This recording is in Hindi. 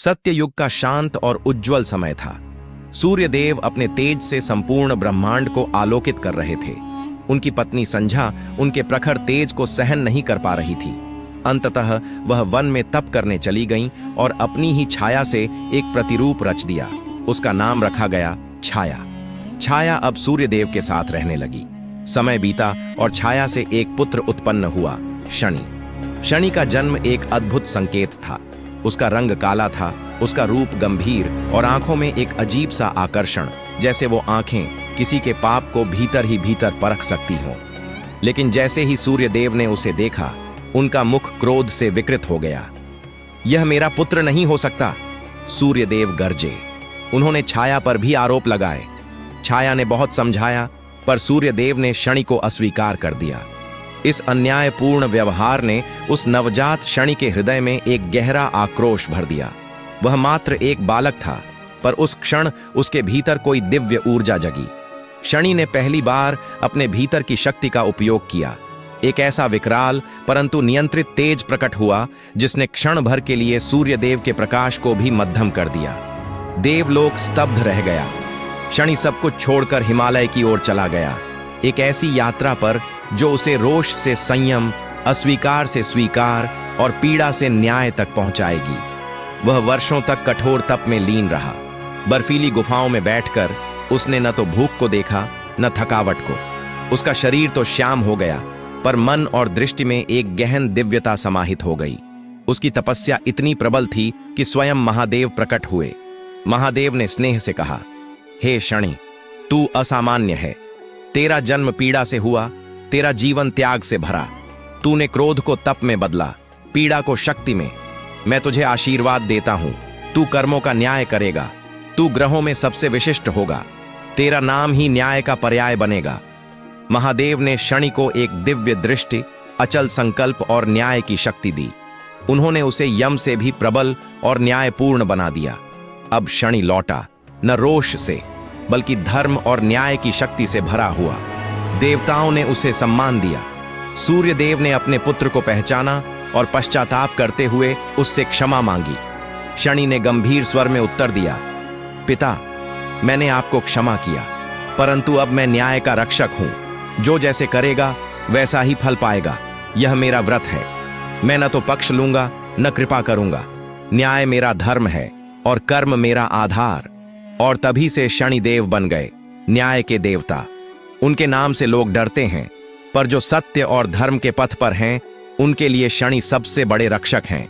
सत्ययुग का शांत और उज्ज्वल समय था। सूर्यदेव अपने तेज से संपूर्ण ब्रह्मांड को आलोकित कर रहे थे। उनकी पत्नी संध्या उनके प्रखर तेज को सहन नहीं कर पा रही थी। अंततः वह वन में तप करने चली गईं और अपनी ही छाया से एक प्रतिरूप रच दिया। उसका नाम रखा गया छाया। छाया अब सूर्यदेव के साथ रहने लगी। समय बीता और छाया से एक पुत्र उत्पन्न हुआ, शनि। शनि का जन्म एक अद्भुत संकेत था। उसका रंग काला था, उसका रूप गंभीर और आंखों में एक अजीब सा आकर्षण, जैसे वो आंखें किसी के पाप को भीतर ही भीतर परख सकती हों। लेकिन जैसे ही सूर्यदेव ने उसे देखा, उनका मुख क्रोध से विकृत हो गया। यह मेरा पुत्र नहीं हो सकता, सूर्यदेव गरजे। उन्होंने छाया पर भी आरोप लगाए। छाया ने बहुत समझाया, पर सूर्यदेव ने शनि को अस्वीकार कर दिया। इस अन्यायपूर्ण व्यवहार ने उस नवजात शनि के हृदय में एक गहरा आक्रोश भर दिया। वह मात्र एक बालक था, पर उस क्षण उसके भीतर कोई दिव्य ऊर्जा जगी। शनि ने पहली बार अपने भीतर की शक्ति का उपयोग किया। एक ऐसा विकराल परंतु नियंत्रित तेज प्रकट हुआ, जिसने क्षण भर के लिए सूर्यदेव के प्रकाश को भी मद्धम कर दिया। देवलोक स्तब्ध रह गया। शनि सब कुछ छोड़कर हिमालय की ओर चला गया, एक ऐसी यात्रा पर जो उसे रोष से संयम, अस्वीकार से स्वीकार और पीड़ा से न्याय तक पहुंचाएगी। वह वर्षों तक कठोर तप में लीन रहा। बर्फीली गुफाओं में बैठकर उसने न तो भूख को देखा, न थकावट को। उसका शरीर तो श्याम हो गया, पर मन और दृष्टि में एक गहन दिव्यता समाहित हो गई। उसकी तपस्या इतनी प्रबल थी कि स्वयं महादेव प्रकट हुए। महादेव ने स्नेह से कहा, हे शनि, तू असामान्य है। तेरा जन्म पीड़ा से हुआ, तेरा जीवन त्याग से भरा। तूने क्रोध को तप में बदला, पीड़ा को शक्ति में। मैं तुझे आशीर्वाद देता हूं, तू कर्मों का न्याय करेगा। तू ग्रहों में सबसे विशिष्ट होगा। तेरा नाम ही न्याय का पर्याय बनेगा। महादेव ने शनि को एक दिव्य दृष्टि, अचल संकल्प और न्याय की शक्ति दी। उन्होंने उसे यम से भी प्रबल और न्यायपूर्ण बना दिया। अब शनि लौटा, न रोष से, बल्कि धर्म और न्याय की शक्ति से भरा हुआ। देवताओं ने उसे सम्मान दिया। सूर्यदेव ने अपने पुत्र को पहचाना और पश्चाताप करते हुए उससे क्षमा मांगी। शनि ने गंभीर स्वर में उत्तर दिया, पिता, मैंने आपको क्षमा किया, परंतु अब मैं न्याय का रक्षक हूं। जो जैसे करेगा वैसा ही फल पाएगा। यह मेरा व्रत है। मैं न तो पक्ष लूंगा, न कृपा करूंगा। न्याय मेरा धर्म है और कर्म मेरा आधार। और तभी से शनिदेव बन गए न्याय के देवता। उनके नाम से लोग डरते हैं, पर जो सत्य और धर्म के पथ पर हैं, उनके लिए शनि सबसे बड़े रक्षक हैं।